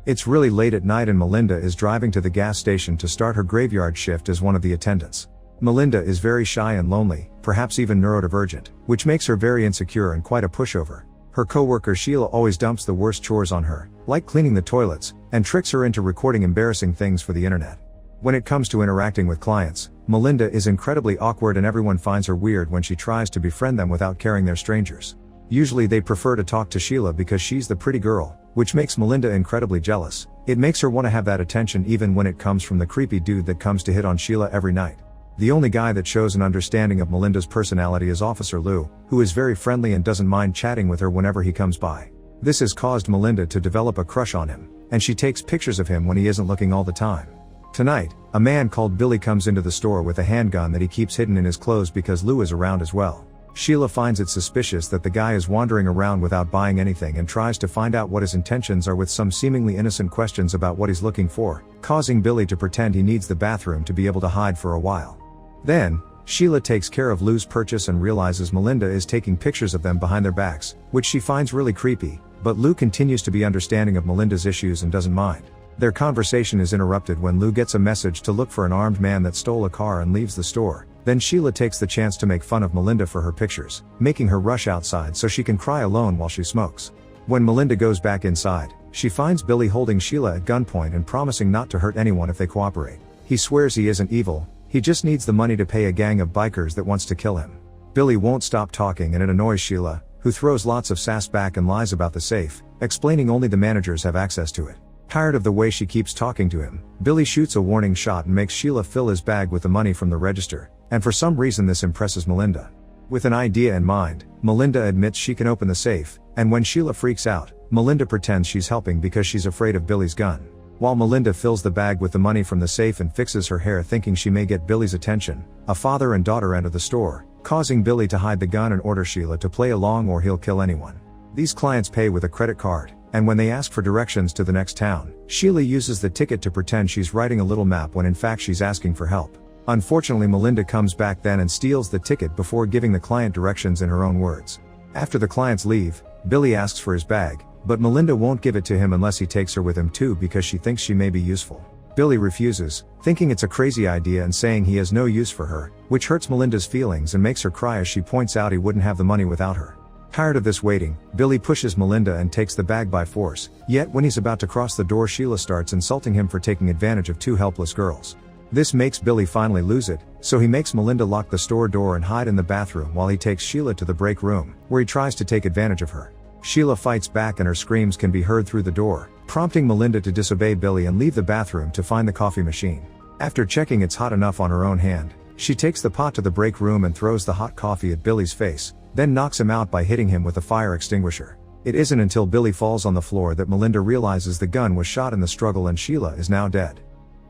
It's really late at night and Melinda is driving to the gas station to start her graveyard shift as one of the attendants. Melinda is very shy and lonely, perhaps even neurodivergent, which makes her very insecure and quite a pushover. Her coworker Sheila always dumps the worst chores on her, like cleaning the toilets, and tricks her into recording embarrassing things for the internet. When it comes to interacting with clients, Melinda is incredibly awkward and everyone finds her weird when she tries to befriend them without caring they're strangers. Usually they prefer to talk to Sheila because she's the pretty girl, which makes Melinda incredibly jealous. It makes her want to have that attention even when it comes from the creepy dude that comes to hit on Sheila every night. The only guy that shows an understanding of Melinda's personality is Officer Lou, who is very friendly and doesn't mind chatting with her whenever he comes by. This has caused Melinda to develop a crush on him, and she takes pictures of him when he isn't looking all the time. Tonight, a man called Billy comes into the store with a handgun that he keeps hidden in his clothes because Lou is around as well. Sheila finds it suspicious that the guy is wandering around without buying anything and tries to find out what his intentions are with some seemingly innocent questions about what he's looking for, causing Billy to pretend he needs the bathroom to be able to hide for a while. Then, Sheila takes care of Lou's purchase and realizes Melinda is taking pictures of them behind their backs, which she finds really creepy, but Lou continues to be understanding of Melinda's issues and doesn't mind. Their conversation is interrupted when Lou gets a message to look for an armed man that stole a car and leaves the store. Then Sheila takes the chance to make fun of Melinda for her pictures, making her rush outside so she can cry alone while she smokes. When Melinda goes back inside, she finds Billy holding Sheila at gunpoint and promising not to hurt anyone if they cooperate. He swears he isn't evil, he just needs the money to pay a gang of bikers that wants to kill him. Billy won't stop talking and it annoys Sheila, who throws lots of sass back and lies about the safe, explaining only the managers have access to it. Tired of the way she keeps talking to him, Billy shoots a warning shot and makes Sheila fill his bag with the money from the register, and for some reason this impresses Melinda. With an idea in mind, Melinda admits she can open the safe, and when Sheila freaks out, Melinda pretends she's helping because she's afraid of Billy's gun. While Melinda fills the bag with the money from the safe and fixes her hair thinking she may get Billy's attention, a father and daughter enter the store, causing Billy to hide the gun and order Sheila to play along or he'll kill anyone. These clients pay with a credit card, and when they ask for directions to the next town, Sheila uses the ticket to pretend she's writing a little map when in fact she's asking for help. Unfortunately, Melinda comes back then and steals the ticket before giving the client directions in her own words. After the clients leave, Billy asks for his bag, but Melinda won't give it to him unless he takes her with him too because she thinks she may be useful. Billy refuses, thinking it's a crazy idea and saying he has no use for her, which hurts Melinda's feelings and makes her cry as she points out he wouldn't have the money without her. Tired of this waiting, Billy pushes Melinda and takes the bag by force, yet when he's about to cross the door Sheila starts insulting him for taking advantage of two helpless girls. This makes Billy finally lose it, so he makes Melinda lock the store door and hide in the bathroom while he takes Sheila to the break room, where he tries to take advantage of her. Sheila fights back and her screams can be heard through the door, prompting Melinda to disobey Billy and leave the bathroom to find the coffee machine. After checking it's hot enough on her own hand, she takes the pot to the break room and throws the hot coffee at Billy's face, then knocks him out by hitting him with a fire extinguisher. It isn't until Billy falls on the floor that Melinda realizes the gun was shot in the struggle and Sheila is now dead.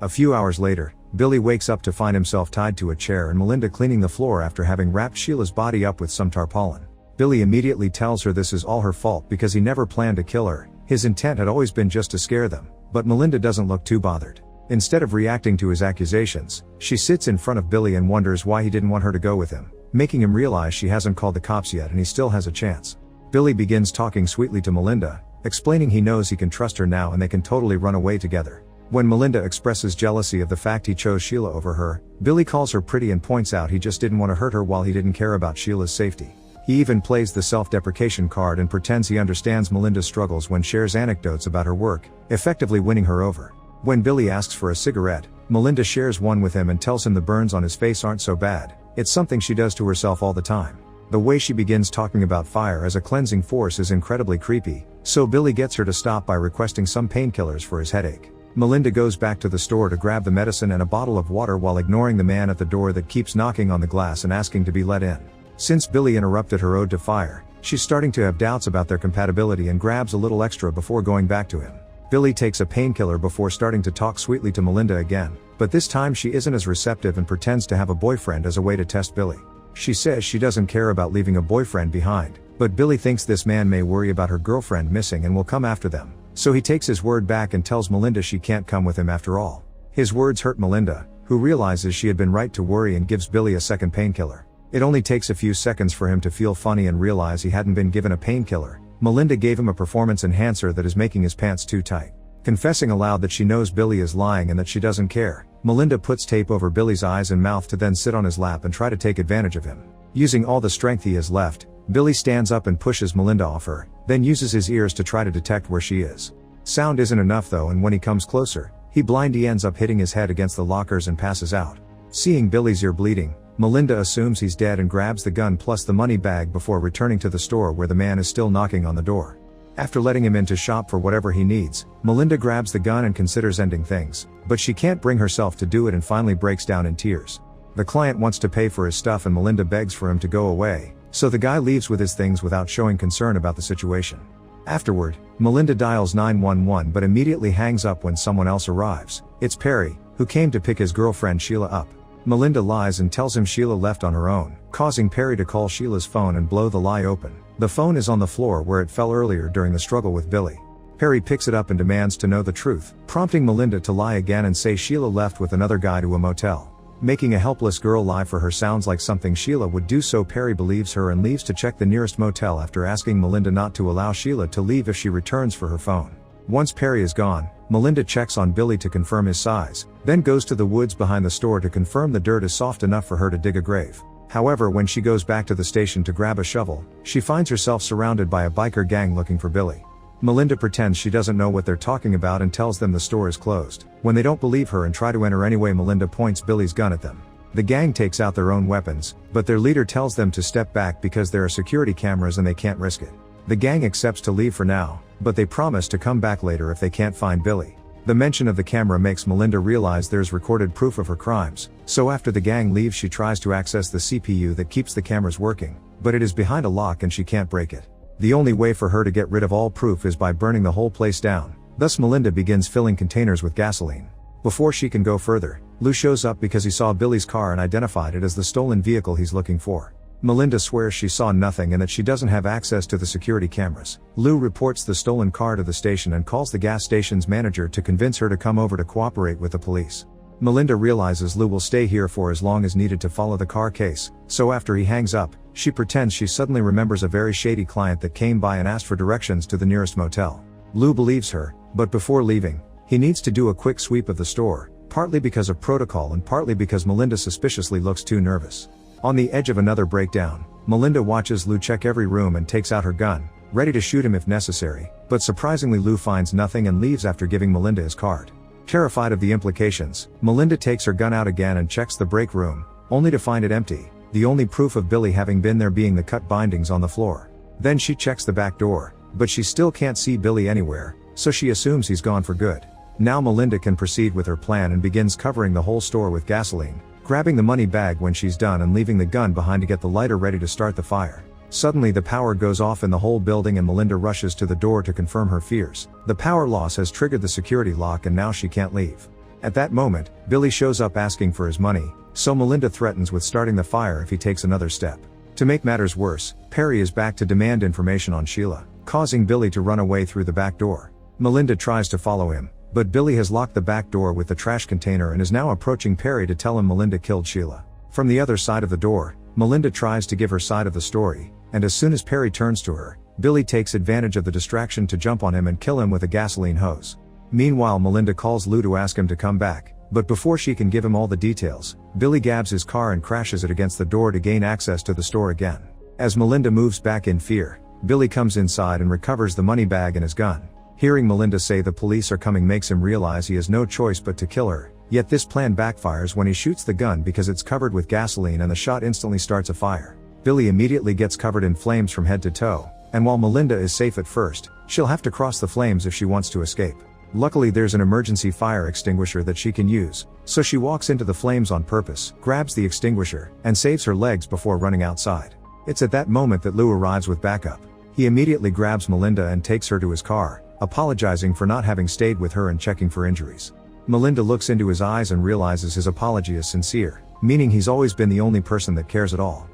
A few hours later, Billy wakes up to find himself tied to a chair and Melinda cleaning the floor after having wrapped Sheila's body up with some tarpaulin. Billy immediately tells her this is all her fault because he never planned to kill her, his intent had always been just to scare them, but Melinda doesn't look too bothered. Instead of reacting to his accusations, she sits in front of Billy and wonders why he didn't want her to go with him, making him realize she hasn't called the cops yet and he still has a chance. Billy begins talking sweetly to Melinda, explaining he knows he can trust her now and they can totally run away together. When Melinda expresses jealousy of the fact he chose Sheila over her, Billy calls her pretty and points out he just didn't want to hurt her while he didn't care about Sheila's safety. He even plays the self-deprecation card and pretends he understands Melinda's struggles when shares anecdotes about her work, effectively winning her over. When Billy asks for a cigarette, Melinda shares one with him and tells him the burns on his face aren't so bad, it's something she does to herself all the time. The way she begins talking about fire as a cleansing force is incredibly creepy, so Billy gets her to stop by requesting some painkillers for his headache. Melinda goes back to the store to grab the medicine and a bottle of water while ignoring the man at the door that keeps knocking on the glass and asking to be let in. Since Billy interrupted her ode to fire, she's starting to have doubts about their compatibility and grabs a little extra before going back to him. Billy takes a painkiller before starting to talk sweetly to Melinda again, but this time she isn't as receptive and pretends to have a boyfriend as a way to test Billy. She says she doesn't care about leaving a boyfriend behind, but Billy thinks this man may worry about her girlfriend missing and will come after them, so he takes his word back and tells Melinda she can't come with him after all. His words hurt Melinda, who realizes she had been right to worry and gives Billy a second painkiller. It only takes a few seconds for him to feel funny and realize he hadn't been given a painkiller. Melinda gave him a performance enhancer that is making his pants too tight. Confessing aloud that she knows Billy is lying and that she doesn't care, Melinda puts tape over Billy's eyes and mouth to then sit on his lap and try to take advantage of him. Using all the strength he has left, Billy stands up and pushes Melinda off her, then uses his ears to try to detect where she is. Sound isn't enough though, and when he comes closer, he ends up hitting his head against the lockers and passes out. Seeing Billy's ear bleeding, Melinda assumes he's dead and grabs the gun plus the money bag before returning to the store where the man is still knocking on the door. After letting him in to shop for whatever he needs, Melinda grabs the gun and considers ending things, but she can't bring herself to do it and finally breaks down in tears. The client wants to pay for his stuff and Melinda begs for him to go away, so the guy leaves with his things without showing concern about the situation. Afterward, Melinda dials 911 but immediately hangs up when someone else arrives. It's Perry, who came to pick his girlfriend Sheila up. Melinda lies and tells him Sheila left on her own, causing Perry to call Sheila's phone and blow the lie open. The phone is on the floor where it fell earlier during the struggle with Billy. Perry picks it up and demands to know the truth, prompting Melinda to lie again and say Sheila left with another guy to a motel. Making a helpless girl lie for her sounds like something Sheila would do, so Perry believes her and leaves to check the nearest motel after asking Melinda not to allow Sheila to leave if she returns for her phone. Once Perry is gone, Melinda checks on Billy to confirm his size, then goes to the woods behind the store to confirm the dirt is soft enough for her to dig a grave. However, when she goes back to the station to grab a shovel, she finds herself surrounded by a biker gang looking for Billy. Melinda pretends she doesn't know what they're talking about and tells them the store is closed. When they don't believe her and try to enter anyway, Melinda points Billy's gun at them. The gang takes out their own weapons, but their leader tells them to step back because there are security cameras and they can't risk it. The gang accepts to leave for now, but they promise to come back later if they can't find Billy. The mention of the camera makes Melinda realize there's recorded proof of her crimes, so after the gang leaves she tries to access the CPU that keeps the cameras working, but it is behind a lock and she can't break it. The only way for her to get rid of all proof is by burning the whole place down. Thus Melinda begins filling containers with gasoline. Before she can go further, Lou shows up because he saw Billy's car and identified it as the stolen vehicle he's looking for. Melinda swears she saw nothing and that she doesn't have access to the security cameras. Lou reports the stolen car to the station and calls the gas station's manager to convince her to come over to cooperate with the police. Melinda realizes Lou will stay here for as long as needed to follow the car case, so after he hangs up, she pretends she suddenly remembers a very shady client that came by and asked for directions to the nearest motel. Lou believes her, but before leaving, he needs to do a quick sweep of the store, partly because of protocol and partly because Melinda suspiciously looks too nervous. On the edge of another breakdown, Melinda watches Lou check every room and takes out her gun, ready to shoot him if necessary, but surprisingly Lou finds nothing and leaves after giving Melinda his card. Terrified of the implications, Melinda takes her gun out again and checks the break room, only to find it empty, the only proof of Billy having been there being the cut bindings on the floor. Then she checks the back door, but she still can't see Billy anywhere, so she assumes he's gone for good. Now Melinda can proceed with her plan and begins covering the whole store with gasoline, grabbing the money bag when she's done and leaving the gun behind to get the lighter ready to start the fire. Suddenly the power goes off in the whole building and Melinda rushes to the door to confirm her fears. The power loss has triggered the security lock and now she can't leave. At that moment, Billy shows up asking for his money, so Melinda threatens with starting the fire if he takes another step. To make matters worse, Perry is back to demand information on Sheila, causing Billy to run away through the back door. Melinda tries to follow him, but Billy has locked the back door with the trash container and is now approaching Perry to tell him Melinda killed Sheila. From the other side of the door, Melinda tries to give her side of the story, and as soon as Perry turns to her, Billy takes advantage of the distraction to jump on him and kill him with a gasoline hose. Meanwhile, Melinda calls Lou to ask him to come back, but before she can give him all the details, Billy grabs his car and crashes it against the door to gain access to the store again. As Melinda moves back in fear, Billy comes inside and recovers the money bag and his gun. Hearing Melinda say the police are coming makes him realize he has no choice but to kill her, yet this plan backfires when he shoots the gun because it's covered with gasoline and the shot instantly starts a fire. Billy immediately gets covered in flames from head to toe, and while Melinda is safe at first, she'll have to cross the flames if she wants to escape. Luckily there's an emergency fire extinguisher that she can use, so she walks into the flames on purpose, grabs the extinguisher, and saves her legs before running outside. It's at that moment that Lou arrives with backup. He immediately grabs Melinda and takes her to his car, apologizing for not having stayed with her and checking for injuries. Melinda looks into his eyes and realizes his apology is sincere, meaning he's always been the only person that cares at all.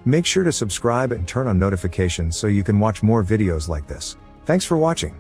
Make sure to subscribe and turn on notifications so you can watch more videos like this. Thanks for watching.